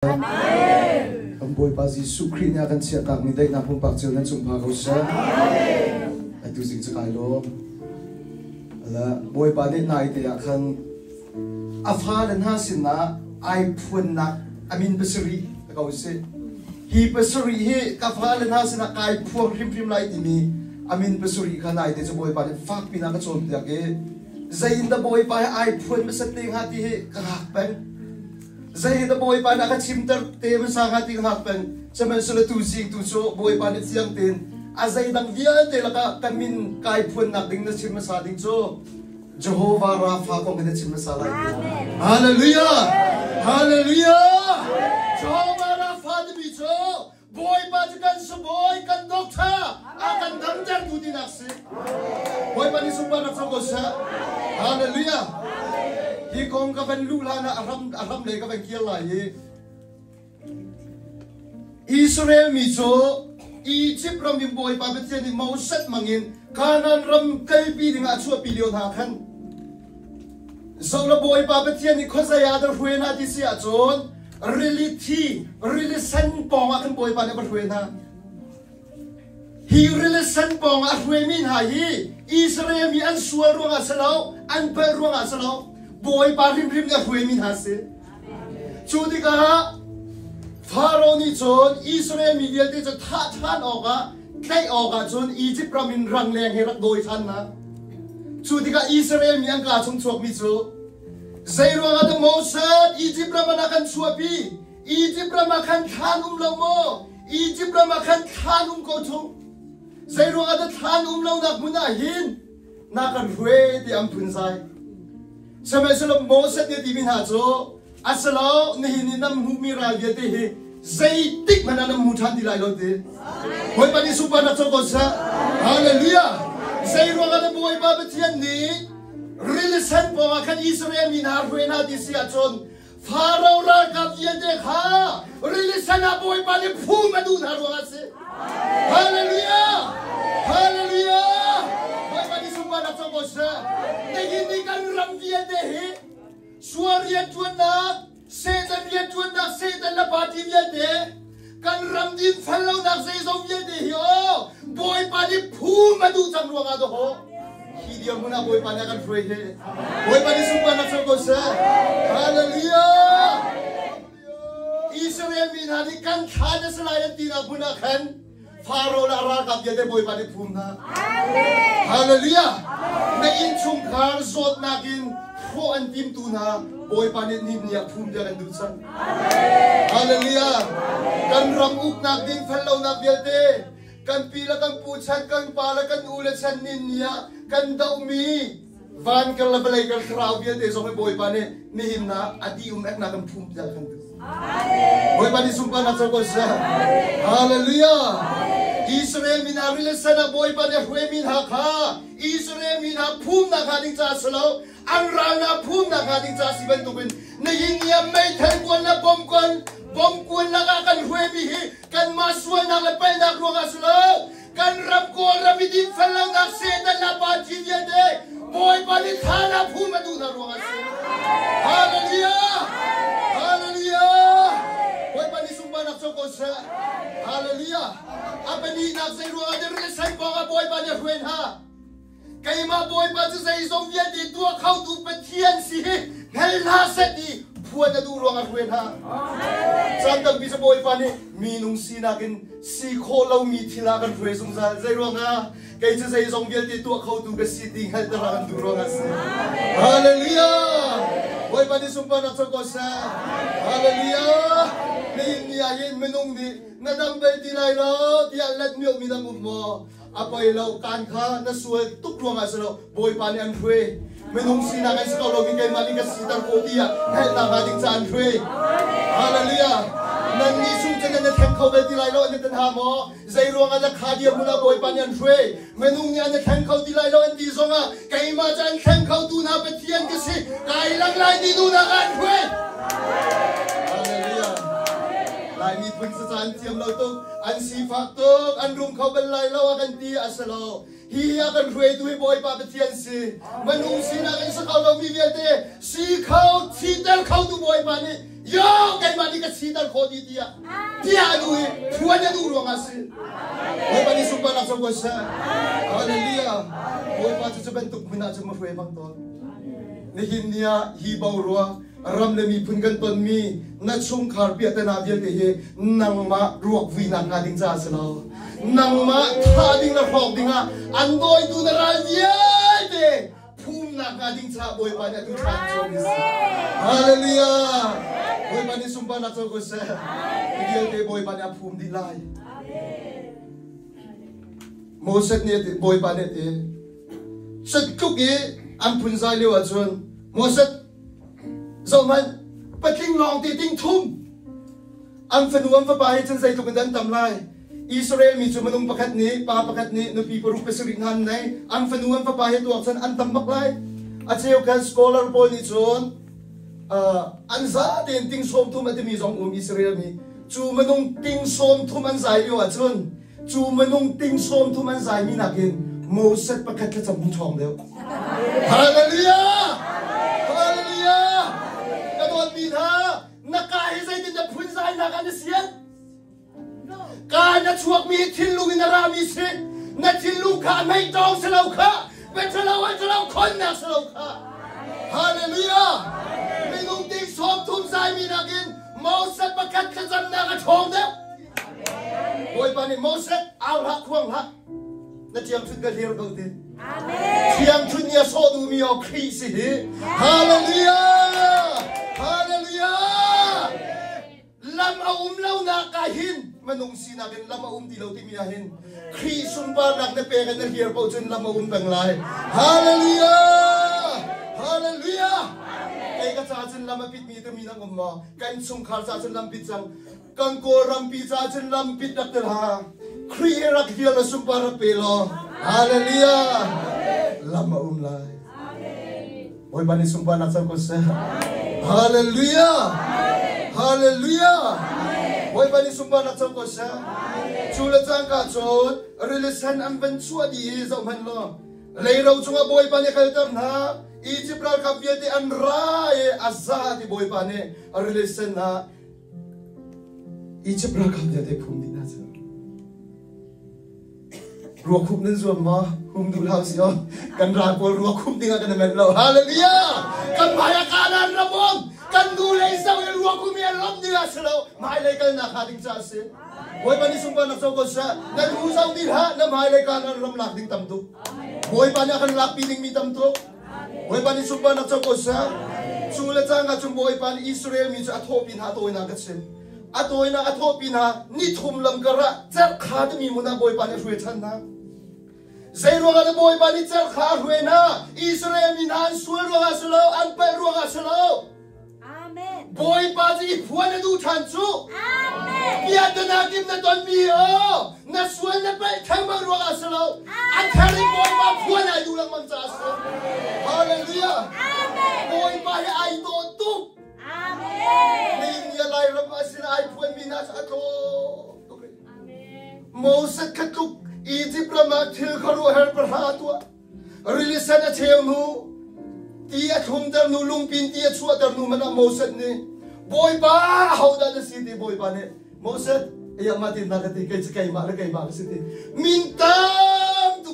Ang boy pa si Sukri niya kan siya tak ni day na pong paksil na sumpa ko siya. At tusing sa kailo. Ala, boy pa din na iti akan afhalan hasin na ay pun na amin basuri ikaw si. Hi basuri hi kafhalan hasin na kay puang rim lai timi amin basuri ka na iti sa boy pa din fak pinakatsolve niya ke. Zayin da boy pa ay pun masating hati hi kakakpan. Zayin da boy pa nakachimtar te masakati kakakpan. Sa mga sulatusing tuso boy pa nit siyang tin. Azay dang viyan te laka kamin kay pun nakding na siya masating so. Jehovah Rapha kong ganit siya masalay. Hallelujah! Hallelujah! Jehovah Rapha di bicho. Boy pa kan sa boy kan dokta. Akan damjan kuti naksi. Boy pa ni sumpa na sa siya. Hallelujah! Hikong kapan lula na aram le kapan kialay. Israel miso Egypt ram yung boy papatyan ni Mauset mangin kanan ram kay piling at suwa pilyon hakan. So na boy papatyan ni Kozayada huwen hati siya zon really sen pong akan boy pa na huwen ha. Hi really sen pong at huwen min ha hi Israel mi an suwa ruang asalaw an pa ruang asalaw boy pa rim na huwen min ha si. Chudi ka ha Pharaoh ni chon Israel mi dia te than oga kai oga chon Egypt ramin rang leng herak doi than na chu dika Israel mi ang ka chung chok mi chu zairo ga de Moses Egypt ram na kan chuapi Egypt ram kan than lo mo Egypt ram kan than ko chu zairo ga de than lo nak muna hin na kan hwe ti am phun sai samay solo Moses ni ti min ha chu asalo ni nam humira yete he zai tik mana nam muthan dilai lote boy pani supa na choko sa hallelujah zai ro ga boy ba betian ni rilisan po kan Israel min har hwe na di sia chon Pharaoh ra ka yete kha rilisan na boy pani phu ma du na ro ga se hallelujah hallelujah boy pani supa na choko sa ni kan ram yete he Suarya tuanak, setan dia tuanak, setan la pati dia de, kan ramdin fellow nak sezong dia de yo, boy pani pu madu sang ruang ado ho, hidia muna boy pani akan free he, boy pani suka nak sokosa, hallelujah, Israel min hari kan khana selayan tidak muna kan, Pharaoh la rakap dia de boy pani pu na, hallelujah, na inchung kar zot nakin. Ko an tim tu na boy panet nim niya phum dia kan dusan hallelujah kan ram uk nak din fellow nak bilte kan pila kan puchan kan pala kan ulat san nin niya kan daw mi van kan labalay kan kraw bilte so boy panet nihim na adi ek na kan phum dia kan dusan boy panet sumpa na sa kosa hallelujah Israel min harile sana boy panet hwe min hakha Israel min ha phum na khaning cha salo ang rana phum na khaning cha siban tubin na yinya may thankwan na bomkwan na kan hwe mi hi kan maswa na lepay na ruang aslo kan rap ko ramidin fellow na setan na pati dia de boy palit hana phum adu na ruang aslo hallelujah hallelujah boy palit sumba na sokosa hallelujah apa ni nak say ruang ade resay ko ka boy palit hwe ha kay ma boy pa sa isong dia di tua kau tu petian si hel na seti puan na durong arwen ha santang bisa boy pa ni minung sinakin si kholaw mi thilakan hwe sung sa zairo nga kay sa isong dia di tua kau tu ka sitting hel tarakan durong as hallelujah boy pa ni sumpa na sa hallelujah ni ayin menung di nadambay tilay lo di alat miyo minang mo apay lau kan ka na suwag tukruang asalo boy pani ang hwe menung sinakan sa kaulogi kay manigas sitar ko tiya kahit nakating sa ang hwe hallelujah nang nisung tiyan na tengkaw ba dilay lo anitan ha mo zairo nga na kadiya muna boy pani ang hwe menung niya na tengkaw dilay lo antiso nga kay ma dyan tengkaw tu na patiyan kasi kailang lai di na ang hwe hallelujah lai mi pun sa saan tiyam lau to an sifak tuk, an rum kau belai lau akan ti asalo. Hi akan hue tu boy pa petian si. Menung si na kan sakau lau mi biate. Si kau titel kau tu boy pa ni. yo kan mani ka sidal ko di dia anu tuanya du ruang asil boy pani sumpa na so sa hallelujah boy pa sa bentuk mina sa mo fue bang ton ni hindia hibaw ruwa ram le mi phun kan ton mi na chung khar pi ata na bial ke he nang ma ruak vina nga ding cha salo nang ma tha ding na phok dinga andoi tu na ra ye de phum na nga ding cha boy pa na tu chan chom hallelujah boy pa ni sumpa na so ko sa bial ke boy pa na phum di lai Moset ni boy pa ne te sat ku ke an phun zai le wa chon Moset Zaman patling long ti ting thum ang fanuam fa bahay chan sai tukundan tamlay Israel mi chumanung pakat ni no people pesuring han nay ang fanuam fa bahay tu aksan an tambaklay at sayo ka scholar po ni chon an za tin ting som thum at mi zong Israel mi chumanung ting som thum an zai yo at chon chumanung ting som thum an zai mi nakin Moset pakat ka cham chong deo Hallelujah Bina nakahizay din na punzay na kanisiyan kana chuak mi tilung inarami si na tilung ka may daw salaw ka betalawan salaw kon na salaw ka hallelujah minung ting som tumzay mi nagin Moset pakat kazam na katong na boy pa ni Moset awra kuwang ha na tiyang chun galir daw din tiyang chun niya sodu mi o krisi hallelujah Hallelujah! Lam law na kahin manung sinagin lam dilaw timiyahin. Krisun pa nak na pera na here po dyan lam tanglay. Hallelujah! Hallelujah! Kaya katsasan lam apit mi minang umma. Kain sungkar sa dyan lam pitsang. Kang korang pizza dyan lam pit naktil ha. Kriyerak hiya na sumpara pelo. Hallelujah! Lam lay. Oy bani sumpa naksa ko sa. Hallelujah! Hallelujah! Boy bani sumpa na ko sa. Chula chang ka chon, relisan ang banchua di sa manlo. Leiraw chunga boy bani kaltar na, Egypt ral kapya di an rae azza di boy bani relisan na. Egypt ral kapya di phum di na sa. Ruwa khum nen zuam ma, hum du lao siyo. Kan ra pol ruwa khum dinga kan menlo. Hallelujah! Kan baya kanan rabong. Kan dulay sa wil ruwa khum yan lam dinga silo. Mahalay ka na kading sa asin. Boy pa ni sumpa na soko siya. Naghusaw din ha na mahalay kanan ram lakding tamto. Boy pa ni akan lakpining mi tamto. Boy pa ni sumpa na soko siya. Sulat sa nga chung boy pa ni Israel mi sa atopin ha to'y nagatsin. Atoy na atopin ha, ni tumlam kara, zer kadami mo na boy pa ni ruwetan na. Zero ka na boy pa ni zer karwe na, Israel minahan suwero ka sulaw, anpero ka sulaw. Amen. Boy pa si ipuan na dutan su. Amen. Piyata nakim na ton biyo, na suwan na pa itamaro ka sulaw. At haring boy pa puan na yulang mansaso. Hallelujah. Amen. Boy pa ay dotuk. Amen. Niya layram asin ay puan minas ato. Amen. Moset katuk Egypt ramak til karu her perhatua. Rilisan at hemu. Tiya humdar nulung pintiya suatar numana Moset ni. Boy pa hauda na city boy pa ni. Moset iya matin nakati kay sakay ma city. Mintam tu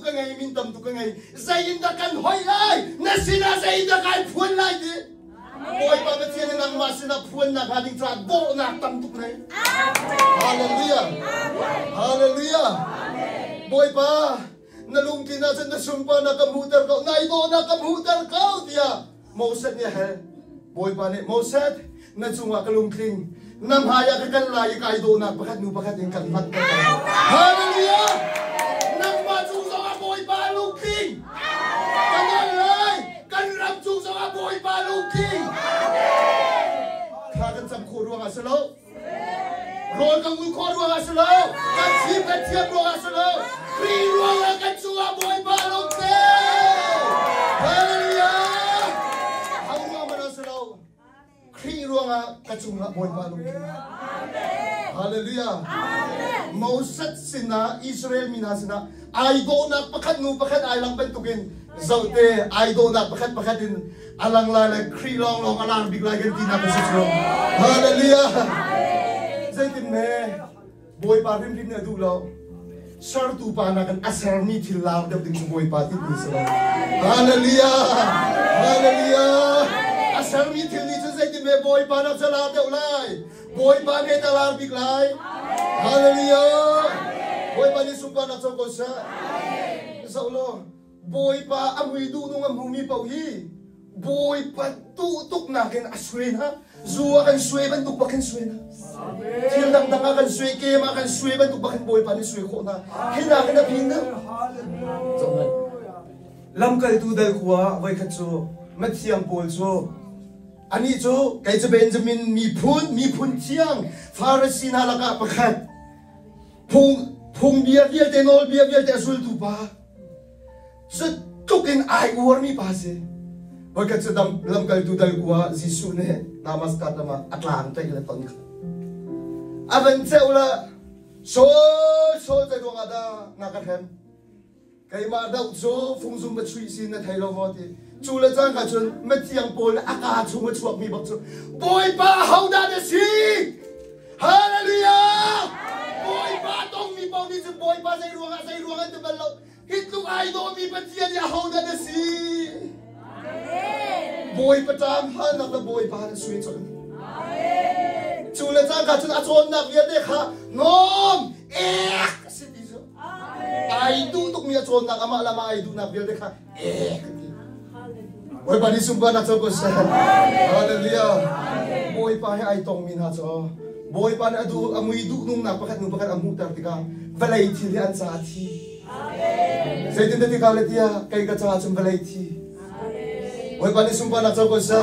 kangay. Zainda kan hoylay. Nasina zainda kan puan lay di. Boy pa betiyan ng masina puan na galing sa bo na tamtuk na. Hallelujah. Hallelujah. Boy pa, nalungkin na sa nasumpa na kamutar ka. Na ito na kamutar ka. Diya, Moset niya he. Boy pa ni, Moset, nasunga kalungking. Namhaya ka kanlay ka ito na. Bakat yung kalmat ka. Hallelujah! Nang matsusa ka boy pa lungking. Kanalay, kanramsusa ka boy pa lungking. Kagan sa kurwa nga salo. Roll kang ulkorwa nga salo. Katsip nga salo. Kriwa nga katsuwa boy pa lungking. Hallelujah! Hawa nga na salo. Kriwa nga katsuwa boy pa lungking. Hallelujah! Moset sina Israel minasina ay do na pakat ay lang pentukin Zau te ai do nak pakat in alang la la kri long alang big like tin na ko. Hallelujah. Zai tin me boy pa rim rim na du lo. Sar tu pa na kan asar mi thil la de ding boy pa ti ni sa. Hallelujah. Hallelujah. Asar mi thil ni zai tin me boy pa na chala de ulai. Boy pa ne ta la big lai. Hallelujah. Boy pa ni sumpa na ko sa. Sa lo. Boy pa amui du nung amumi pa uhi. Boy pa tutok na kin aswe na. Zuwa kan swe ban tuk bakin swe na. Til dang dang kan swe ke ma kan swe ban tuk bakin boy pa ni swe ko na. Hina kan pin na. Lam kal tu dal kwa vai khat so mathiam pol so. Ani so kai cha Benjamin mi phun chiang Pharisee na laka pakhat. Phung bia te nol bia te asul tu pa. So tukin ai uar mi pase. Bagat sa lam kal dudal kuha Jisu ne namaskar nama Atlanta ila ton. Aban sa ula sol sa dong ada nakathem. Kay ma daw so phung zum bathui sin na thailo mo ti. Chula chang ka chun matiang pol aka chung chuak mi bak chu. Boy pa how da the si. Hallelujah. Boy pa tong mi pau ni boy pa sai ruang te balo. Hitlung ai do mi pathian ya how da the si. Boy patam han nak boy pa na sweet chon. Chula chang ka chun achon nak ya de kha nom si so. Ai du tuk mi achon nak ama lama ai du nak ya de kha Boy pa ni sumpa na cho ko sa. Hallelujah. Boy pa ai tong min ha cho. Boy pa na du amui du nung nak pakat amutar tika valai thi an sa thi. Sai tin ti kalet ya kai ka cha chum valai thi. Boy pa ni sumpa na cho ko sa.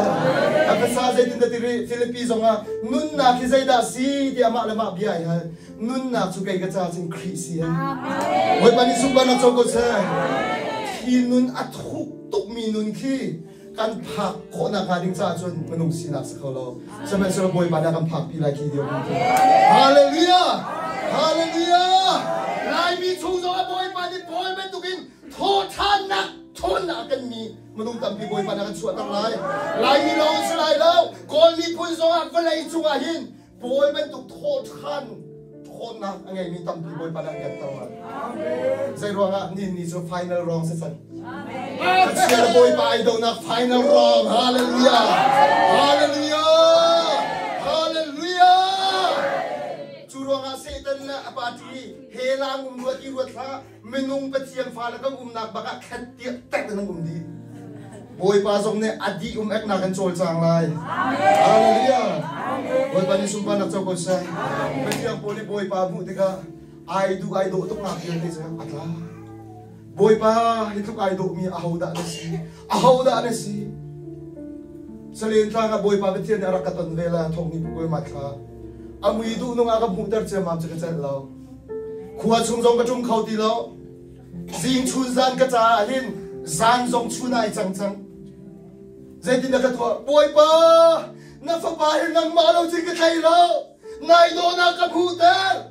Aka sa sai tin ti Philippines nga nun na ki zai da si ti ama lama biai ha. Nun na chu kai ka cha chum Christian. Boy pa ni sumpa na cho ko sa. Ki nun athuk tuk mi nun ki kan phak ko na ka ding cha chun manung sinak sa kholo. Sa men sa boy pa na kan phak pi lai ki dio. Hallelujah. Hallelujah. Lai mi chung zo boy pa ni boy men tukin tho than nak thon na kan mi manung tam pi boy pa na kan suat tang lai. Lai mi lo sa lai lo kol mi pun zo ak valai chung a hin boy men tuk tho than thon na angai mi tam pi boy pa na kan tang lai. Zai ruanga ni so final wrong sa san. Share boy pa I don't have final wrong. Hallelujah. Hallelujah. Hallelujah. Churanga Satan na apati helang umbuat iwat ha menung patiang fala kang umnak baka khatia tek nang umdi. Boy pa song ne adi ek na kan chol chang lai. Hallelujah. Boy pa ni sumpa na chokol sa. Patiang poli boy pa mu tika I do tok nak yan sa atla. Boy pa, hitluk ay do mi ahaw da na si. Salin ka boy pa betian ni arakaton vela thong ni boy matla. Amui du nung aga mutar che mam che chen lao. Khuwa chung zong ka chung khau ti lao. Jing chun zan ka cha hin zan zong chunai chang chang. Zai tin ka thwa boy pa na fa pa hin nang ma lo chi ka thai lao. Nai do na ka mutar.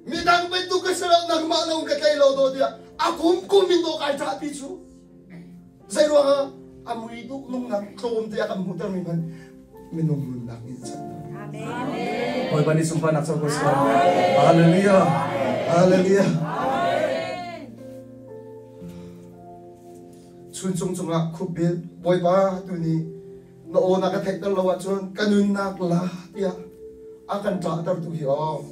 Midang bentuk keserang nang ma lo ka thai lao do dia. Akum kuminto kay sa piso. Sa iyo nga, amoy ito nung naklom tayo kang mutar man. Minungun lang minsan. Amen. Hoy, panisumpa na sa kusa. Hallelujah. Hallelujah. Chun-chung-chung nga kubil. Boy pa, ito ni noon nakatek na lawa chun. Kanun nakla. Tiya. Akan tatar to hiyo.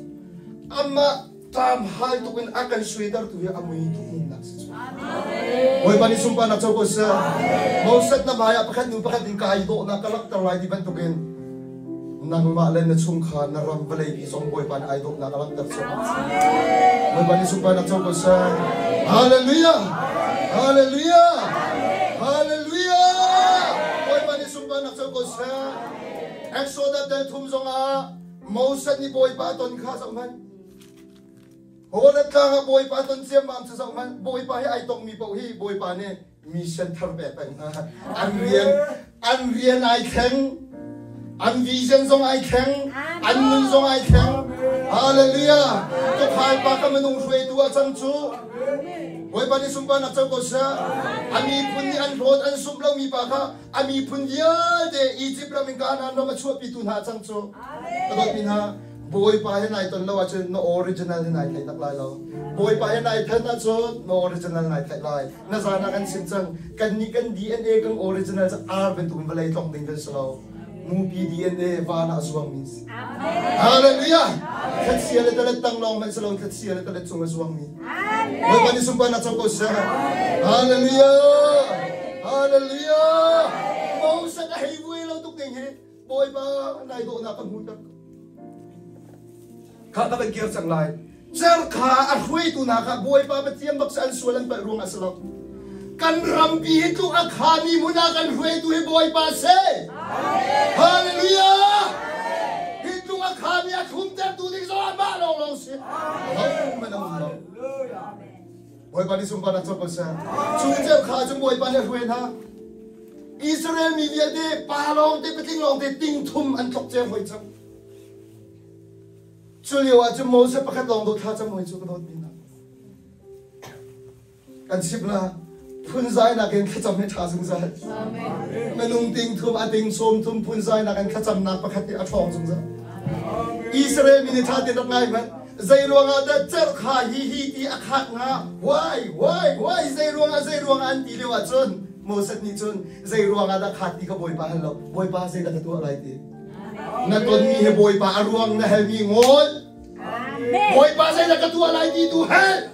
Ama tamhal tukin akan sweater tuya amoy tukin nagsiswa. Hoy panisumpa na choko sa mausat na baya pakat din kayo na karakter right iban tukin nang malan na chungkha na rambalay isong boy pan ay na karakter sa. Hoy panisumpa na choko sa hallelujah. Hallelujah. Hallelujah. Hoy panisumpa na choko sa Exodus del tumzonga mausat ni boy paton ka sa man. Horat ka nga boy pa ton siya mam sa man boy pa hi ay tong mi po hi boy pa ne mission tarpe pa an rian ai theng an vision song ai theng an nun song ai theng Hallelujah. To khai pa ka manung ruai tua chang chu. Boy pa ni sumpa nak chau ko sa. Ami pun ni an road an sum lau mi pa ka. Ami pun dia de Egypt lam in Canaan lam chua pi tu na chang chu. Kadot min ha. Boy pa hen ai ton lo a chen no original hen ai thai tak lai lo. Boy pa hen ai than na chu no original ai thai lai. Na sa na kan sim chang kan ni kan DNA kan original sa ar ben tu min balai tong ding kan so. Mupi DNA vana aswang means. Hallelujah. Kat siya talat tang long man salong kat siya talat sung aswang ni. Boy pa ni sumpa na chau ko sa. Hallelujah. Hallelujah. Mau sa ka highway lo tuk ding he. Boy pa nai do na kan hutak. Ka ka gear sang lai. Sir ka a hui tu na ka boy pa batiam bak sa sualan pa ruang asalok. Kan rampi itu akhani muna kan hui tu he boy pa se. Hallelujah. Itu akhani akhum ter tu dik so ama long se. Hallelujah. Boy pa ni sumpa na chok sa. Chung je kha chung boy pa ni hui na. Israel mi dia de pa long de peting long de ting thum an tok je hui chang. Chuli wa chung mo se pakhat long do tha chang hui chu ka dot min na. Kan sip na phun zai na gen khacham he tha sung sa. Menung ting thum a ting som thum phun zai na kan khacham na pakhat a thong sung sa. Israel mi ni tha de rak ngai man. Zai ruanga da char kha hi ti a khat nga. Why zai ruanga an ti le wa chun. Mo sat ni chun zai ruanga da khat ti ka boy pa halo. Boy pa zai da ka tu lai ti. Na ton mi he boy pa aruang na he mi ngol. Boy pa zai da ka tu lai ti tu hel.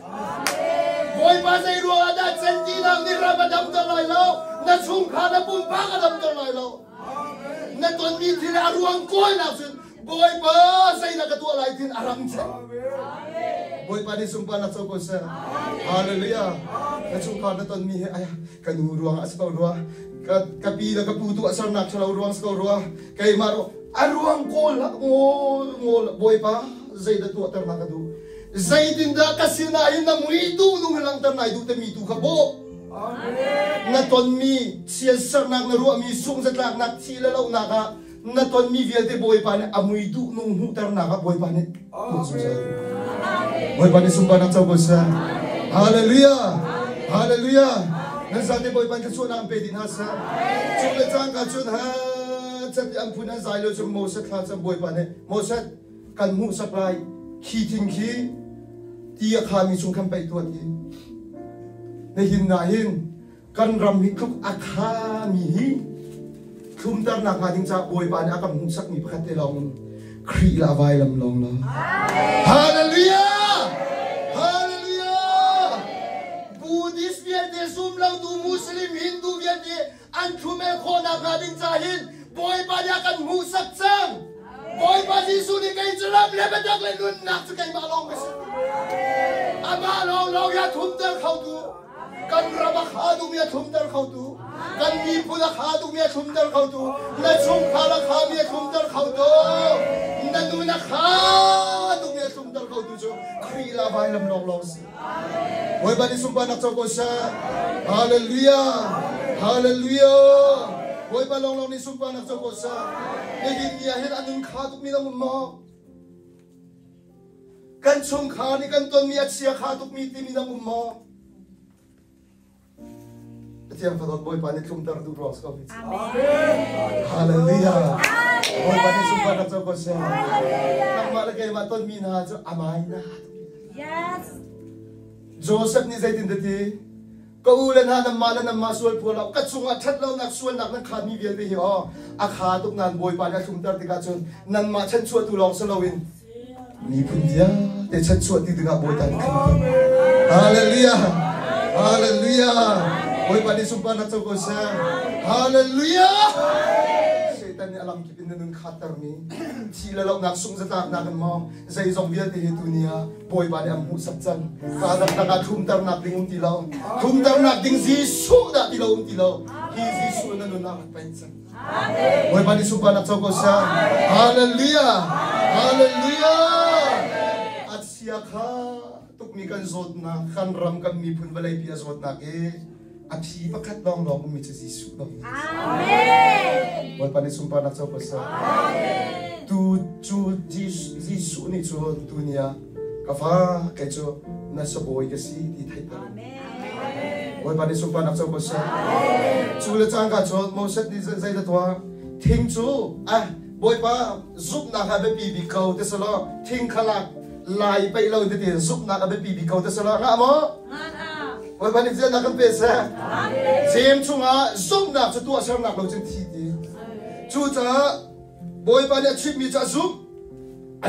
Boy pa zai ruanga da chen ti nang ni ramadam da lai lo. Na chung kha na pum pa ka dam da lai lo. Na ton mi ti la aruang koi na chun. Boy pa zai da ka tu lai ti aram che. Boy pa ni sumpa na chau ko sa. Hallelujah. Na chung kha na ton mi he ay kan ruang aspa ruang. Kapi da kaputu asar nak sa ruang sa ruang. Kay maro aruang kol ngol boy pa zai da tu atar na ka du. Zai tinda kasinahin na muitu nung halang tar na idu te mi tu ka bo. Na ton mi siya sar nak na ruang mi sung sa tlak nak sila law na ka. Na ton mi vial te boy pa ni amuitu nung hutar na ka boy pa ni. Boy pa ni sumpa na chau ko sa. Hallelujah. Hallelujah. Nasate boy pa ka chun ang pedin ha sa. Chung le chang ka chun ha. Chat ang punan zai lo chung mo sa kha sa boy pa ni. Mo sa kan mu supply khi ting khi ti kha mi chung kan pai tu ti. Ne hin na hin kan ram hi khuk akha mi hi. Khum tar na kha ding cha boy pa ni akam sak mi pakhat te long khri la vai lam long lo. Hallelujah. Hallelujah. Buddhist viete sum lau tu Muslim Hindu viete an thume khona kha ding cha hin boy pa ni kan mu sak chang. Boy pa Jisu ni kay jelam le bedak le nun nak kay malong bes. Ama long ya thum dar khau tu. Kan raba khadu mi thum dar khau tu. Kan mi pula khadu mi thum dar khau tu. Na chung khala kha mi thum dar khau tu. Na nu na khadu mi thum dar khau tu jo. Khri la vai lam long si. Boy pa ni sumpa nak chau ko sa. Hallelujah. Hallelujah. Boy pa long ni sumpa nak chau ko sa. Nehin niya hin anong khatuk mi na mo. Kan chung kha ni kan ton mi at siya khatuk mi ti mi na mo. Tiang kadot boy pa ni kum tar du ros ko. Hallelujah. Boy pa ni sumpa nak chau ko sa. Nang malagay maton mi na jo amay na. Yes. Joseph ni zaitin dati. Kaulan ha ng malan ng masual po lang. Katsunga tatlaw na sual na ng kami biyan bihi. Akhatok na boy pa na sumtar di katsun. Nang machan suat tulong sa lawin. Ni pun dia. Te chan suat di nga boy tan. Hallelujah. Hallelujah. Boy pa ni sumpa na tawko sa. Hallelujah. Satan ni alam kipin na nung khatar ni. Sila lang naksung sa tak nakan mo. Sa isang biyan di hito niya. Boy ba ni ang musap chan. Kadak nakatumtar nating untilaw. Tumtar nating Zisu na tilaw. Zisu na nun nakapaisan. Boy ba ni sumpa na tawko sa. Hallelujah. Hallelujah. At siya ka. Tukmikan zot na. Kanram kami pun balay piya zot na ke. At siya pakat long umit sa Zisu. Amen. Boy pa ni sumpa na tawko sa. tu Jisu ni chu dunia kafa ke chu na saboi ke si di thai ta oi ba ni sum pa nak chu ko sa chu le chang ka chu mo set ni zai da twa thing chu boy pa zup na ha be pi bi kau te sala thing khala lai pai lo te tin zup na ka be pi bi kau te sala nga mo oi ba ni zai na kan pe sa jem chu nga zup na chu tu asar nak lo chen thi ti chu cha boy pa ni chip mi cha zup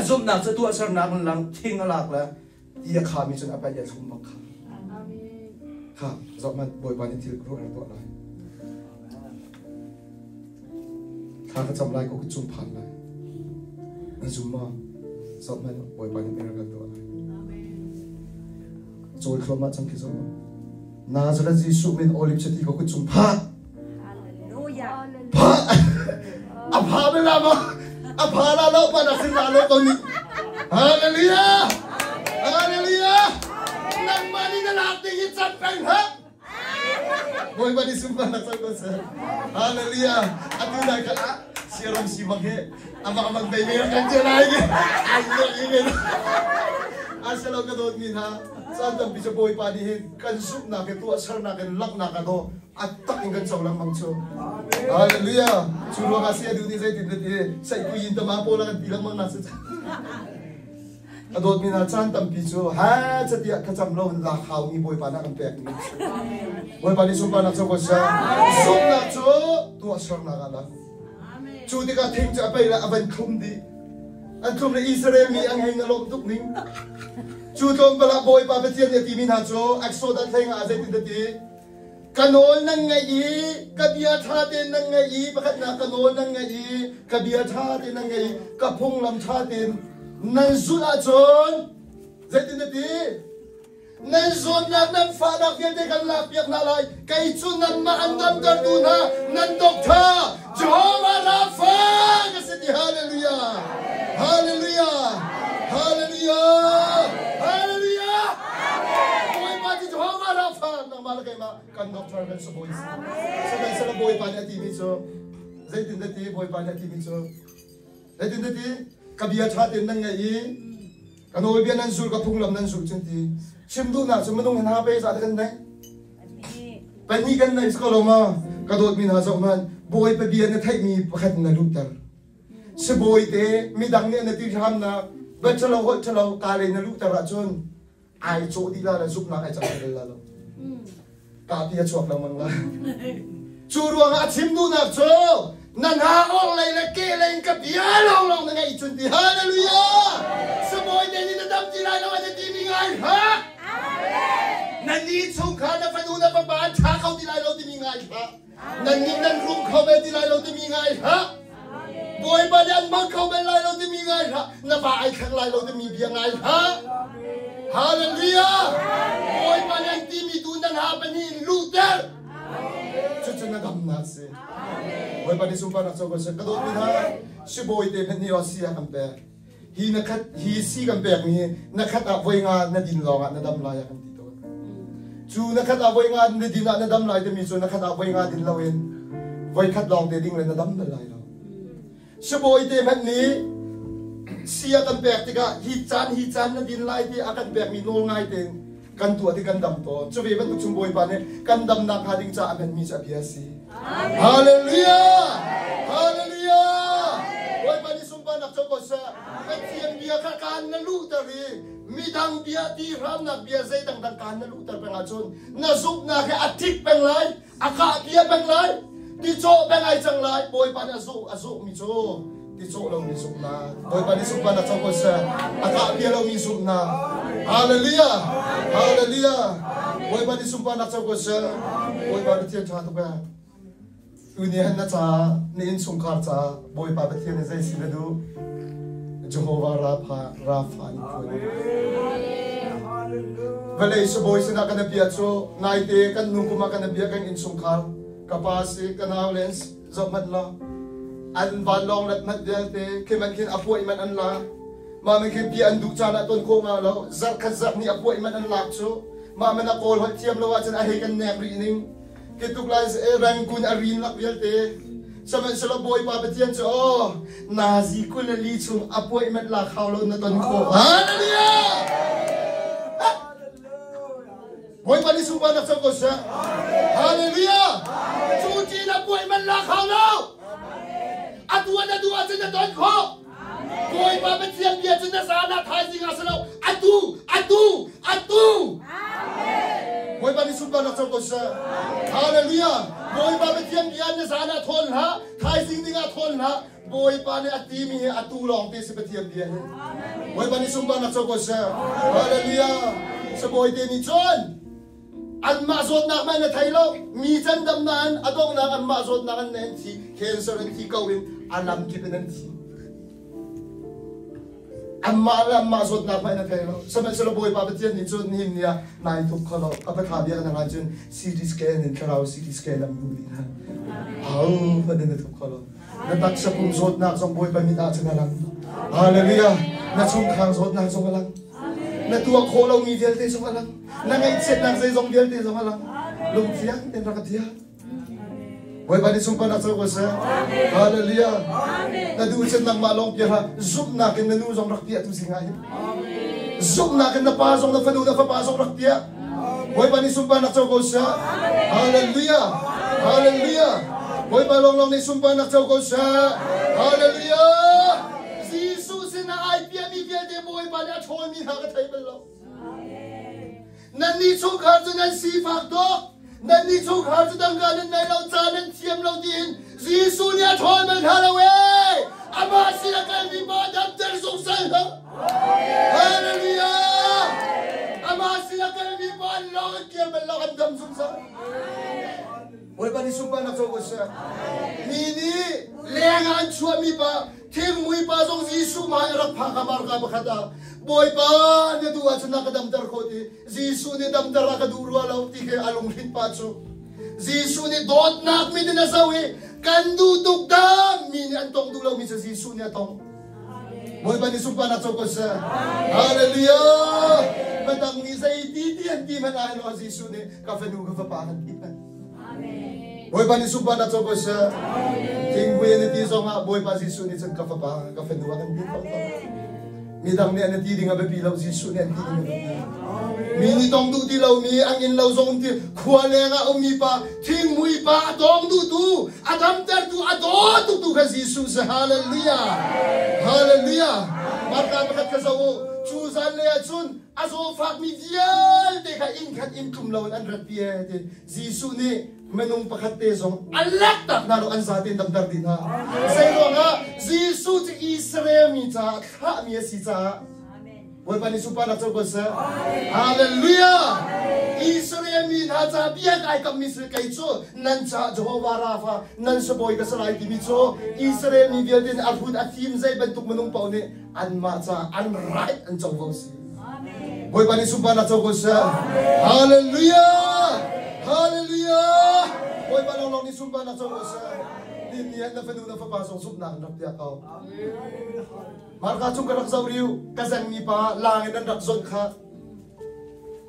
azum na chu tu asar nak lang thing alak la ya kha mi chen apa ya chum mak ha zop man boy pa ni thil ro ra to laข้าก็จำไรก็คือจุ่มพันเลยนั่นจุ่มมาสอบมันปล่อยไปในเรื่องกันตัวโจยคลมาจังคิดว่านาจะได้ยิสุมินโอลิมเชติก็คือจุ่มพันพันอภาไม่ละมั้งอภาละโลกมันสิ่งละโลกตรงนี้ฮาเลลูยาฮาเลลูยานั่งมานี่จะหลับตีกินจัดเป็นฮะboy ba ni sumpa na sa ko sa hallelujah atu na ka siram si maghe ama magbay meron kan jelay ayo ingin asalaw ka dot min ha sa tam bisa boy pa di kan sup na ke tu asar na kan lak na ka do at tak ingan sa lang mangso hallelujah churo ka siya duty sa tinti sa ikuyin ta mapo lang bilang mga nasa adot mina chan tam pichu ha chatia khacham lo la khaw ni boy pa na kan pek ni boy pa ni sumpa na cho ko sa sum na cho tu asar na ka la chu ti ka thing cha pai la aban khum di an khum le Israel mi ang heng na lom tuk ning chu tom pala boy pa petien ni ti min ha cho akso da theng a ze ti ti kanol nang ngai kabia tha te nang ngai pakhat na kanol nang ngai kabia tha te nang ngai kapung lam tha te nan zula chon zaitin na ti nan zon na nan fa na fiel de kan la piak na lai kai chu nan ma an nam dar tu na nan dokta Jehovah Rapha kasi di hallelujah hallelujah hallelujah hallelujah boy pa di Jehovah Rapha nang malagay ma kan doktor kan sa boy sa boy pa niya timi so zaitin na ti boy pa niya timi so zaitin na ti kabia chatin nang ngai kanoi bian nan sul ka phunglam nan sul chenti simdu na chumanung han ha pe sa kan nai pani kan nai skoloma kadot min ha man boy pe bian na thai mi pakhat na lutar se boy te mi dang ne na ti ham na ba chalo ho chalo ka le na lutar ra chon ai cho di la la zup na ai cha la lo ka pia chuak la mang la chu ruang a simdu na cho nan ha ong lai la ke lai ka pia long long na ngai chun ti hallelujah sa boy de ni na dam ti lai na ti mi ngai ha amen nan ni chung kha na panu na pa ban tha khau ti lai lo ti mi ngai ha nan ni nan rum khau be ti lai lo ti mi ngai ha boy ba dan ma khau be lai lo ti mi ngai ha na ba ai khang lai lo ti mi bia ngai ha hallelujah boy ba dan ti mi tu nan ha pa ni Luther chuchu na dam na se boy pa ni sumpa na so ko se kadot ni ha si boy te ni osia kan pe hi na khat hi si kan pe ni na khat a voi nga na din lo nga na dam la ya kan ti to chu na khat a voi nga na din na dam la te mi chu na khat a voi nga din lawen voi khat long te ding le na dam na lai lo si boy te man ni sia kan pe ti ka hi chan na din lai ti akan pe mi nol ngai te kan tu ati kan dam to chu ve ban tu chum boy pa ne kan dam na kha ding cha amen mi cha bia si hallelujah hallelujah boy pa ni sumpa nak choko sa kan siang bia kha kan na lu ta ri mi dang bia ti ram na bia zai dang dang kan na lu ta pa nga chon na zup na ke atik peng lai aka bia peng lai ti cho peng ai chang lai boy pa na azu mi cho ti cho lo mi zup na boy pa ni sumpa nak choko sa aka bia lo mi zup na hallelujah hallelujah boy pa ni sumpa nak choko sa boy pa ni tian cha to ba unihan na cha ni in sungkar cha boy pa ba tian zai si du Jehovah Rapha ni ko vale so boy sina kana pia cho naite kan nung kuma kana pia kan in sungkar kapasi kanawlens zamat la an van long lat mat delte keman kin apoi man an la ma kin pia an du cha na ton ko ma lo zar khazak ni apoi man an lak cho ma na kol hot tiam lo wa chan a he kan ne ri ning ketuklas rang kun arin lak velte Sama sila boy papatian so nazi ko na lichong apoy met la khawlo na ton ko. Hallelujah! Boy pa ni sumpa na sa ko siya. Hallelujah! Suci na boy met la khawlo. Atua na duwa sa na ton ko. Boy papatian biya na sana thai sing asalo. Atu. Boy pa ni sumpa na sa ko siya. Hallelujah! Boy pa betian bian na sana thon ha, thai sing dinga thon ha. Boy pa ni ati mi atu long ti se betian bian. Boy pa ni sumba na so ko sa. Hallelujah. Sa boy te ni chon. An ma zot na man na thailo, mi chan dam nan adong na an ma zot na kan nen ti cancer an ti kawin alam ki penan ti. An ma zot na man na thailo. Sa man sila boy pa betian ni chon him niya nai tuk khalo. Apa thabiya na kan chon CT scan and karao CT scan am duli ha. Ang pa din tuk khalo. Natak sa pung zot na song boy pa mi ta chen lang. Hallelujah. Na chung khang zot na song lang. Na tua kholo mi vel te song lang. Na ngai chet nang sai song vel te song lang. Lung thiang ten ra ka thia. Boy pa ni sung pa na so ko sa. Hallelujah. Na du chen nang malong pya ha. Zup na ken na nu song rak pya tu singai. Zup na ken na pa song na fanu na pa song rak pya. Boy pa ni sung pa na so ko sa. Hallelujah. Hallelujah. Boy pa long ni sung pa na so ko sa. Hallelujah. Jesus in ai pia mi pia de boy pa na choi mi ha ka thai bel lo. Nan ni chung khar chu nan si phak do. Nan ni chung khar chu dang ga nan nai lo cha nan thiam lo din. Jesus ni choi bel ha lo we. Ama si la kai mi ba dam ter sung sai ha. Hallelujah. Ama si la kai mi ba lo ke bel lo kan dam sung sai. Boy pa ni sung pa na so ko sa. Mini lengan chua mi pa Ting mui pa song Jisu mai rak pha kamar ka bakhada. Boy pa ne duwa chuna ka dam dar ko ti. Jisu ne dam dar ka durwa law ti ke along hin pa chu. Jisu ne dot nak mi na sawi. Kan du duk dam mi ni antong du law mi sa Jisu ne atong. Boy pa ni sumpa na ko sa. Hallelujah. Matang ni sa iti ti man ay no Jisu ne ka fenu ka pa kan ti. Boy pa ni sumpa na ko sa. Ting buya ni tiso nga boy pa Jisu ni chen ka fa pa ka fa nuwa kan din pa. Mi dang ni an ti ding ba pilaw Jisu ni an ti ding. Mi ni tong du ti law mi ang in law zong ti khwa le nga mi pa ting mui pa tong du tu adam ter tu ado tu ka Jisu sa. Hallelujah. Hallelujah. Marka pakat ka sa chu zan le chun aso fak mi dial de ka in khat in tum law an rat pie de Jisu ni menung pakate song alak tak nalo an sa tin damdar din ha. Say lo nga Jisu ti Israel mi cha kha mi si cha. Boy pa ni supa na so ko sa. Hallelujah. Israel mi na cha bia kai kam mi se kai cho nan cha Jehovah Rafa nan sa boy ka salai ti mi cho Israel mi bia din alhud atim zai bentuk menung pau ni an ma cha an right an chong vo si. Boy pa ni supa na so ko sa. Hallelujah. Hallelujah! Boy pa long ni sumpa na so sa. Din niya na fenu na papasok sup na rak dia kau. Marka chung ka rak sauriu kasang ni pa langin an rak zon kha.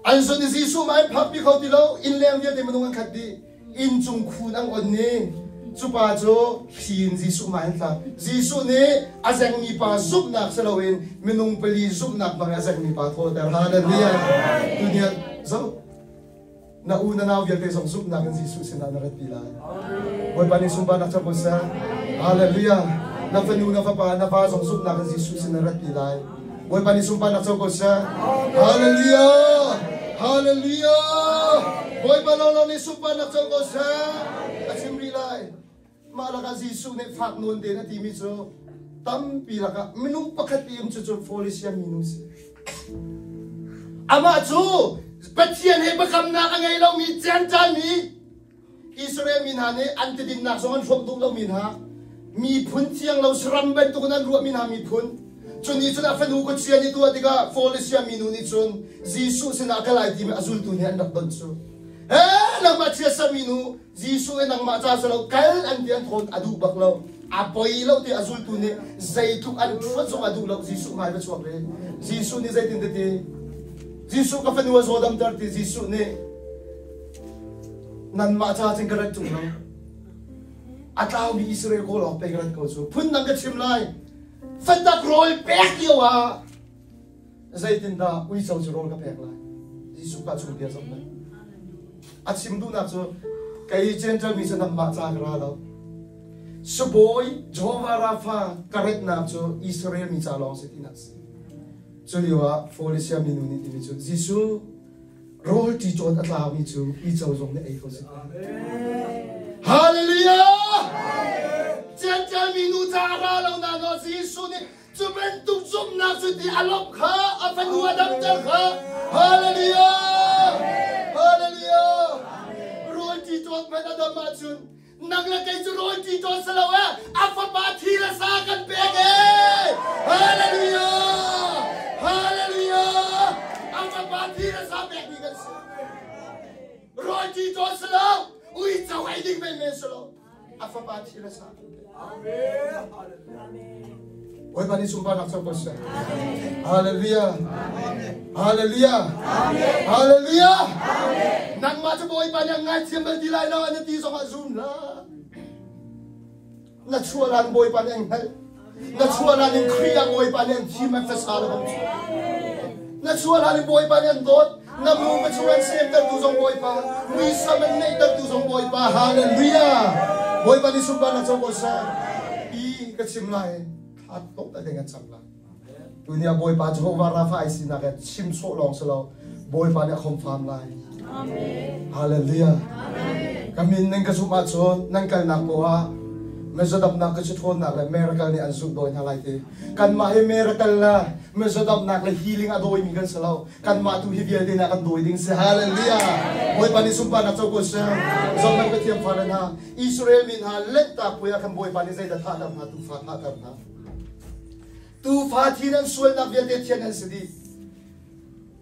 An so ni Jisu mai phap pi khau ti lo in lem dia de manung an khat di in chung khun ang on ni. Chupa cho phin Jisu mai tha. Jisu ni azang ni pa sup nak salawin minung pali sup nak bang azang ni pa tho dar. Hallelujah. Dunia zo na una na vial song sup na kan Jisu sina na rat pila. Boy pa ni sumpa na sa sa. Hallelujah. Na fanu na pa song sup na kan Jisu sina rat pila. Boy pa ni sumpa na sa sa. Hallelujah. Hallelujah. Boy pa long ni sumpa na sa sa. Asimri lai. Malaka Jisu ne fak nun din at imi so tam pila ka minung pakatim so foolish ya minus. Ama chu Patian he bakam na ka ngay law mi jan mi Israel min ha ne anti din na songan from dum law min ha mi phun chiang law sram ben tu nan ruwa min ha mi phun chun ni chuna fanu ko chia ni tu adiga foolish ya minu ni chun Jisu sina kalai ti azul tu ni anak don chu nang ma chia sa minu Jisu nang ma cha sa law kal an dian thon adu bak law apoy law ti azul tu ni zaitu an thot so adu law Jisu ngai ba chuak le Jisu ni zaitin de ti Jisu ka fanu so dam tar ti Jisu ni nan ma cha ching karat chung lo atau bi Israel ko lo pe gran ko chu phun nang ka chim lai fan da rol pek yo wa zai tin da ui chau chu rol ka pek lai Jisu ka chu dia sam lai achim du na chu kai chen chal mi san ma cha ra lo Suboi Jehovah Rapha karet na chu Israel mi cha long se tinas chuliwa folisia minuni ti chu Jisu rol ti chon atla mi chu I chau jong ne ai ko se Hallelujah chen chal minu cha ra lo na no Jisu ni chu ben tu zum na chu ti alop kha afen hu adam chal kha Hallelujah Hallelujah rol ti chon ben adam ma chun nang la kai chu rol ti chon salawa afa ba thi la sa kan pe ge Hallelujah Hallelujah afa ba thi la sa pe ni kan rol ti chon salawa ui chau ai ding ben me solo afa ba thi la sa amen hallelujah oi bani sumpa nak chau ko sa hallelujah hallelujah hallelujah nang ma chu boy pan yang ngai chiam di lai lo an ti song azun la na chua lan boy pan yang hai na chua lan in kriya boy pan yang ti ma fa sa lo na chua lan boy pan yang dot na mu ma chuan sem ta tu song boy pa mi sa men nei ta tu song boy pa hallelujah boy pan sum pa na chau ko sa I ka chim lai at tok ta dengan cham la dunia boy pa Jehovah Rapha ai sin na ka chim so long so lo boy pa ne khom pham lai amen hallelujah amen kamin nang ka suma chon nang kal na ko ha mezadap na ka chithon na la miracle ni ansu doi na lai te kan ma he miracle la mezadap na la healing adoi mi kan salo kan ma tu hivial de na kan doi ding se hallelujah boy pa ni sumpa na chau ko se so nang ka thiam phalan ha Israel min ha let ta puya kan boy pa ni zai da tha da ma tu fa tha da na tu fa thi nan sual na vial de thian an sidi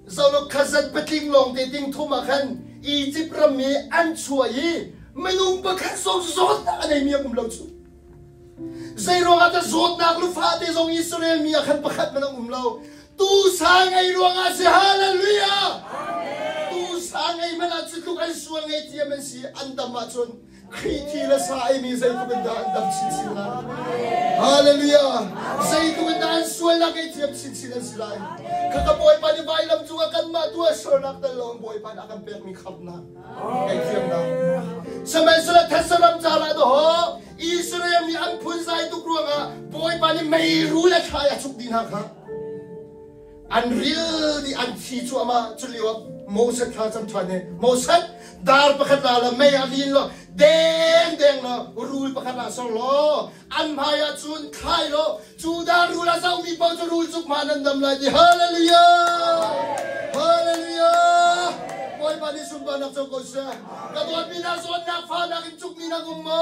Zalo khazat pating long te ting thuma khan Egypt rami an chuai menung bakhan so zot na anai mi kum lo chu zai ronga ta zot na lu fa te zong Israel mi khan pakhat manang lo tu sangai ronga se hallelujah amen tu sangai mana chu tu kan suang ngai ti men si andam ma chon khiti la sa ai mi zai ku benda andam chin sin la hallelujah zai ku benda an sual la kai ti chin sin an silai ka boy pa ni vai lam chu kan ma tu so nak ta long boy pa akan pek mi khap na kai thiam na samai sala thasaram chala do ho Israel mi an phun sai tu kruanga boy pa ni mai ru la khaya chuk din ha kha unreal di an thi chu ama chuliwa Moses tha cham thane Moses dar pakhat la mai alin lo deng deng lo rul pakhat la so lo an bhaya chun khai lo chu dar rul la sau mi pa chu rul chuk manan dam la di hallelujah hallelujah boy pa ni sumba nak chau ko sa ka don mi na zon na fa na kin chuk mi na gum mo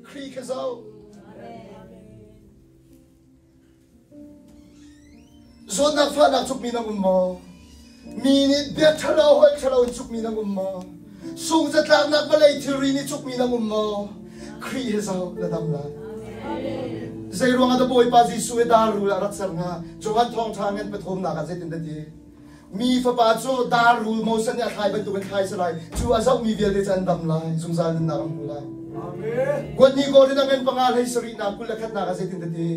khri ka zau zon na fa na chuk mi na gum mo minit biar thalo hoi thalo chuk mi na gum mo sung za tlak nak balai theory ni chuk mi na gum mo khri he zau na dam la zai ruang da boy pa ji su da ru la rak sar nga johan thong thangen pathom na ka zetin da ti mi fa pa cho da ru mo san ya khai ban tu ban khai salai chu azau mi vial de chan dam lai sung za na ram pulai amen god ni god na ngan pangal hai sari na kul khat na ka zetin da ti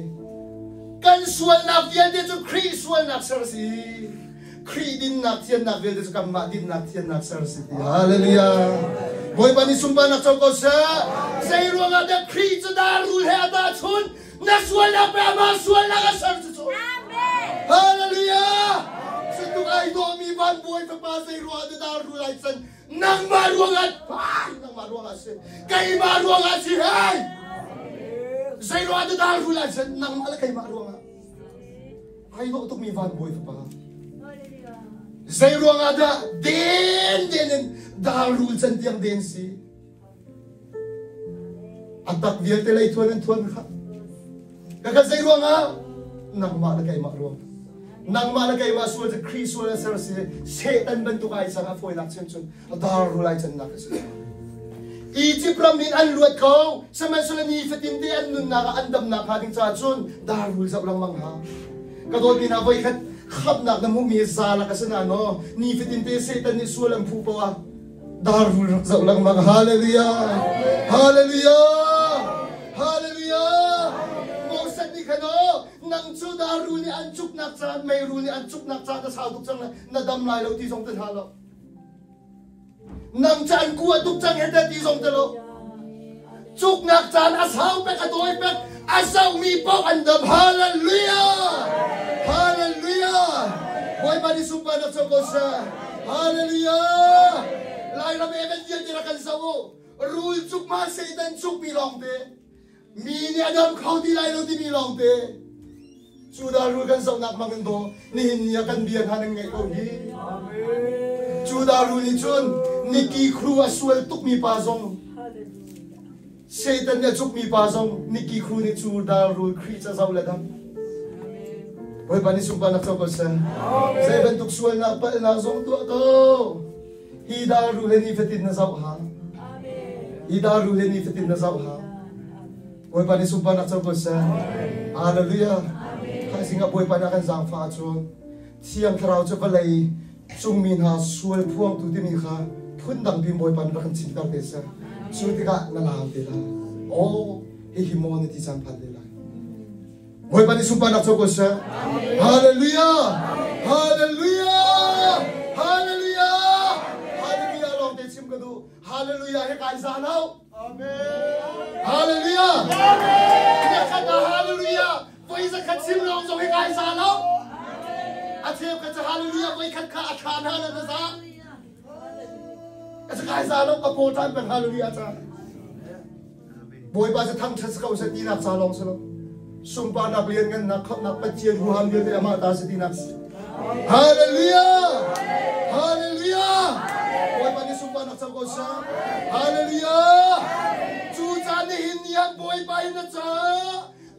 kan sual na vial de chu khri sual na sar si khri din na thian na vial de chu kam ma din na thian na sar si hallelujah boy pa ni sumpa na chau ko sa sai ruang da khri chu da ru he da chun na sual na pa ma sual na ka sar chu amen hallelujah tu ai do mi ban boy pa pa sai ruang da ru lai chan nang ma ruang at nang ma ruang ase kai ma ruang ase hai sai ruang da ru lai chan nang ma la kai ma ruang ai do tu mi ban boy pa sai ruang ada den da ru chan tiang den si atak vial te lai thuan kha ka sai ruang a nang ma la kai ma ruang nang ma la kai ma sual the Chris sual sar se setan ban tu kai sanga foi lak chen chun dar ru lai chen nak se Egypt ramin an luat ko sama sual ni fatin de an nun na ka andam na ka ding cha chun dar ru zau lang mang ha ka do din a voi khat khap nak na mu mi za la ka sana no ni fatin te setan ni sual am phu pa dar ru zau lang mang hallelujah hallelujah da ru ni an chuk nak cha mai ru ni an chuk nak cha ta sa duk chang na dam lai lo ti song ta ha lo nang chan ku duk chang he ta ti song ta lo chuk nak chan a sao pe ka doi pe a sao mi po an dam hallelujah hallelujah boy ba ni sumpa na so ko sa hallelujah lai ra me ben yen ti ra kan sa wo rul chuk ma se dan chuk bi long de mi ni adam khau ti lai lo ti mi long de chu da ru kan so nak ma kan do ni hin ya kan bian han ngai ko gi chu da ru ni chun ni ki khru a sual tuk mi pa zong Satan ya chuk mi pa zong ni ki khru ni chu da ru khri cha zau la dam boy ba ni sumpa na ko sa seven tuk sual na pa na zong tu to hi da ru le ni fetin na zau ha Idaru ni fitin na zau ha. Boy pa ni sumpa na ko sa. Hallelujah. Kasi nga boy pa na kan zang fa chu. Tiang krau chu balai chung min ha sual phuang tu ti mi kha. Phun dang bim boy pa na kan chin tar te sa. Chu ti ka na lam te la. Oh, hi mo ni ti san phan le la. Boy pa ni sumpa na ko sa. Hallelujah. Hallelujah. Hallelujah. Hallelujah, he kai sa nau. Amen. Hallelujah. Amen. Ya kata hallelujah. Voi sa khat sim long so he kai sa nau. Amen. Athe ka hallelujah voi khat kha akhan ha na sa. Ka kai sa nau ka ko tan ben hallelujah cha. Voi ba sa thang thas ka sa ti nak sa long sa lo. Sumpa na lian ngan na khap na pa chien hu ham ye ama ta sa ti nak. Hallelujah. Hallelujah. Boy pa ni sumpa na sa ko sa. Hallelujah. Chu cha ni hin yan boy pa na cha.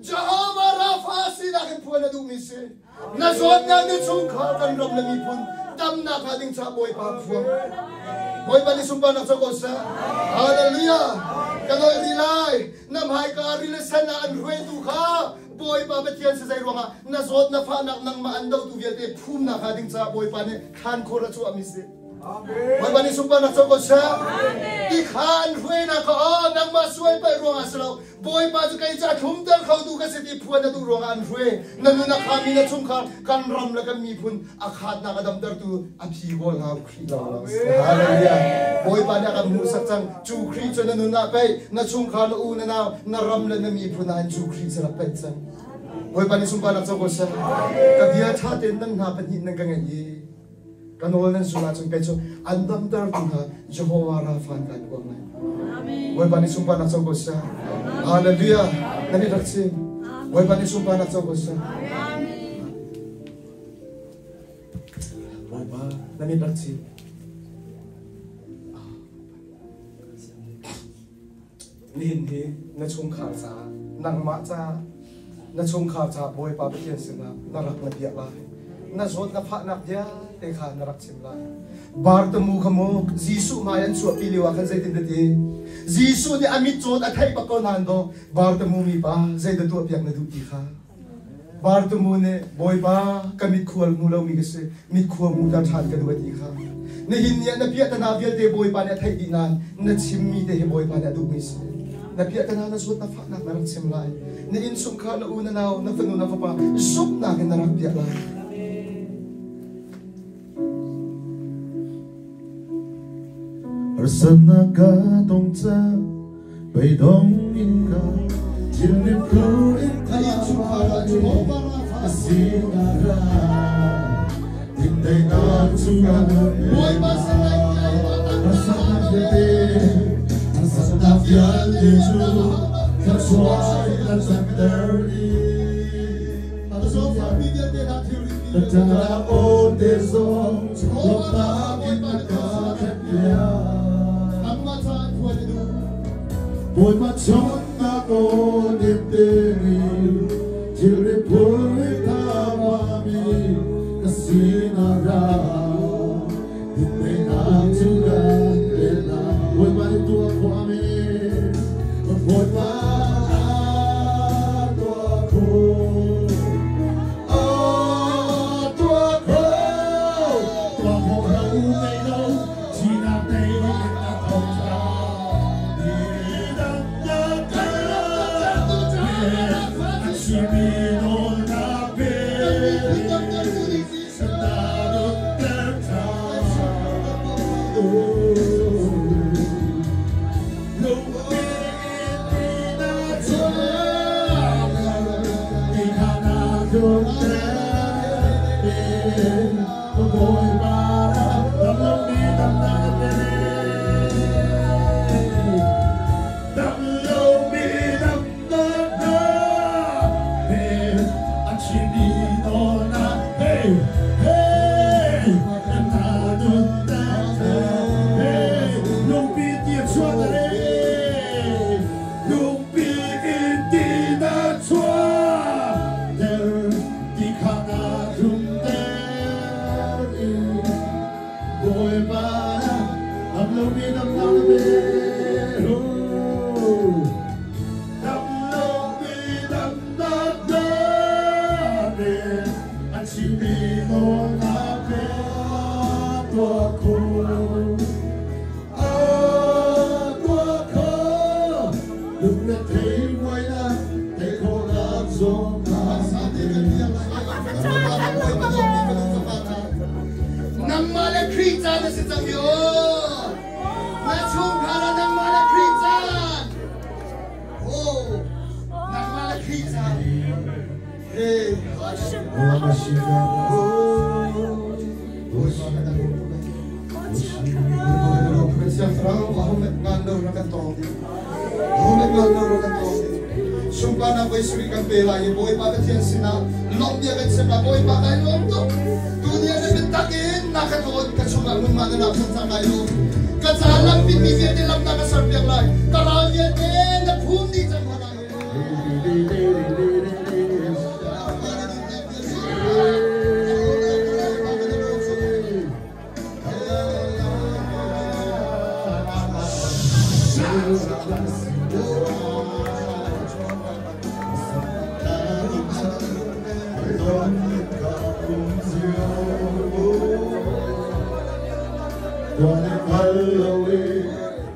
Jehovah Rapha si na ken phun na du mi se. Na zon na ni chung kha kan rom na mi phun. Tam na kha ding cha boy pa phun. Boy pa ni sumpa na sa ko sa. Hallelujah. Kano rilai nam hai ka relation na an rue tu kha. Boy pa betian sa sai ronga na zot na fa nak nang ma andau tu viate phum na kha ding cha boy pa ne khan khora chu ami se. Amen. Boy pa ni sumpa na sa ko sa. Ti khan rue na ka nang ma suai pa ronga slo. Boy pa chu kai cha thum tar khau tu ka se ti phuan na tu ronga an rue. Na nu na kha mi na chung kha kan ram la kan mi phun akhat na ka dam tar tu a phi bol ha khri la. Hallelujah. Boy pa na ka mu sak chang chu khri chu na nu na pai na chung kha na u na ram la na mi phun an chu khri sa la pai chang. Boy pa ni sumpa na sa ko sa. Ka dia tha ten nang na pa ni nang ka ngai. Kanol nan sula chung pe chu andam tar tu ha Jehovah Rapha kan ko ngai. Amen. Boy pa ni sumpa na sa ko sa. Hallelujah. Nani rakse. Boy pa ni sumpa na sa ko sa. Amen. Boy pa nani rakse. Nin hi na chung kha sa nang ma cha na chung kha cha boy pa betian sina na rak na bia la na zot na pha nak dia te kha na rak sim la bar ta mu khamo jisu ma yan chu piliwa khan zai tin de ti jisu ni amit chot a thai pa ko nan do bar ta mu mi pa zai da tu piak na du ti kha bar ta mu ne boy pa kamit khual mu lo mi ke se mit khuwa mu ta than ka du ti kha ne hin ya na pia ta na vial te boy pa ne thai di nan na chim mi te he boy pa na du mi se na pia ta na zot na pha nak na rak sim lai na in sum kha na una na na fanu na pa sup na ke na rak pia la Arsana ka dong cha bai dong in ka jin ne ko in ta chu kha chu ba asina ra din dai na chu ga boy ba sa lai asana de asana ya de chu ka swai la sa terri so far we get that theory ta o de so lo ta ki pa ka ya boy ma chon na ko de teri jilre puri ta ma mi kasina ra de na tu ga de na boy ma tu ko ame boy ma She be on the bed. Boy para đam lòng đi đam đam về đam lòng đi đam đam về anh chỉ đi đó na hey hey em ta đun ta hey lòng bi tiệt xóa đấy lòng bi tiệt đã xóa Boy para đam lòng đi đam đam về đam lòng đi đam đam về anh chỉ đi một ngã về tua khô tua khô đừng để thấy ngoài ra thấy khô làm giông nang mala krita na si Tangyo na chung kara nang mala krita oh nang mala krita hey Sumpah na ko'y surigang pera yung buhay bakit yan sina lom niya kan sa buhay bakit lom to dunia na bitakin nakatuod ka sungang ng mga napun sa kayo kasalang pinipit nilang nakasarbyang lang karalya din na pundi sa marami Con em bay away,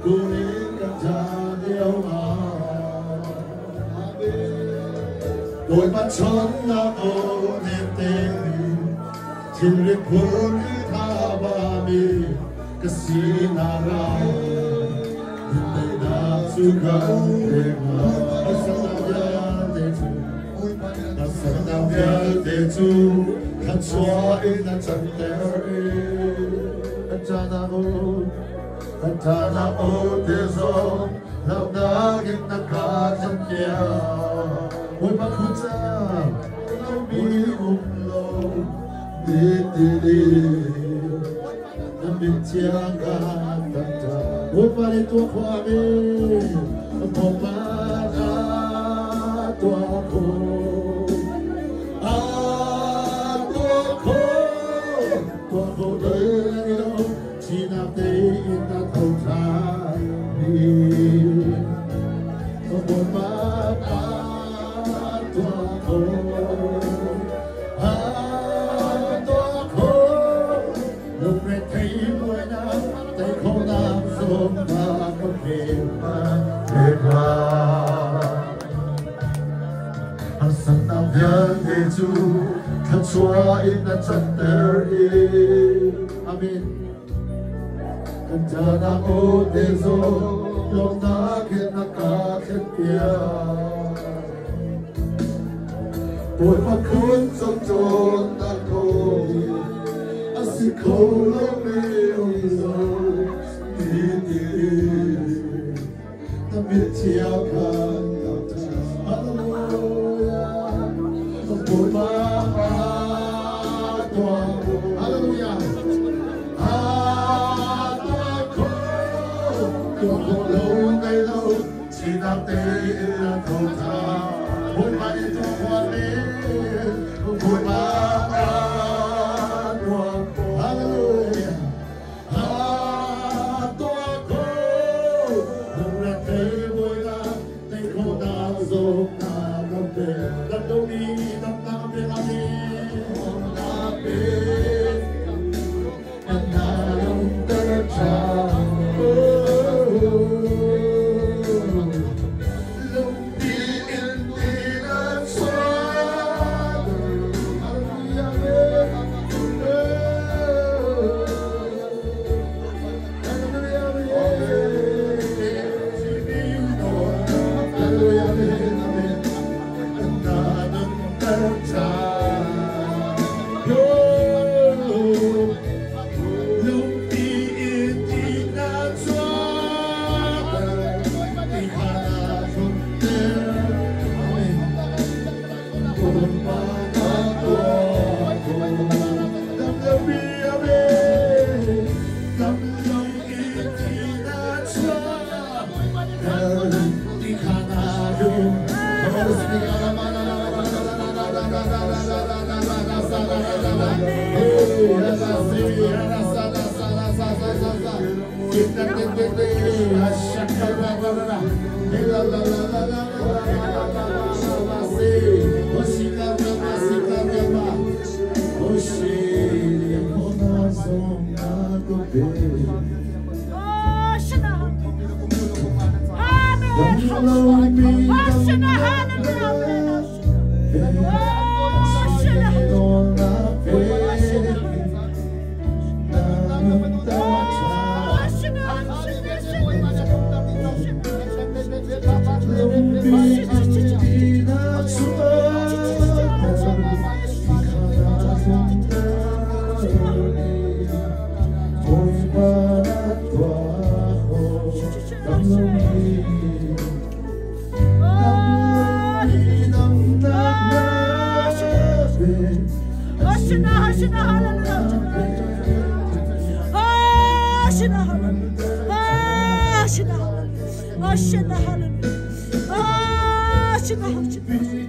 kunin ka dyan yêu Đôi mắt tròn là ô nét tên Thiên liệt cuốn tha ba mi Kasinara Những tay đã suka Ema Asana vya te tu Kan chua in a chan ter Antana o tezo Lau nagin na katankia Ôi bác khu cha Lau bi lâu Đi đi đi Nam bin chiang ka tanta Ôi bà đi tua khoa mi Mô ma na tua khô tua khô Tua khô đời đâu Chỉ nạp đây ta thâu thả đi Một má tua khô tua khô Lúc này thấy mùi nắng Tay khô nam xôm ta có thể mà Thế qua Asal nam yang deju Kan chua in a chan ter Amin Kantana o dezo Long na kin na ka kin pia Bôi ma kun trong trôn ta koi Asiko lo me ong zo Di di Ta biết chiao kan Gao ta Hallelujah Bôi ma Tua Hallelujah Tua khô lâu ngày lâu Chỉ nạp tê là thâu thả Bôi ma đi tua khoa lên Bôi ma Tua khô Hallelujah Tua khô Lúc là thấy bôi la Tay khô đào dồn ta gặp về Lần đầu đi đâm ta về la đi La về And I don't get time Lúc đi in Hallelujah.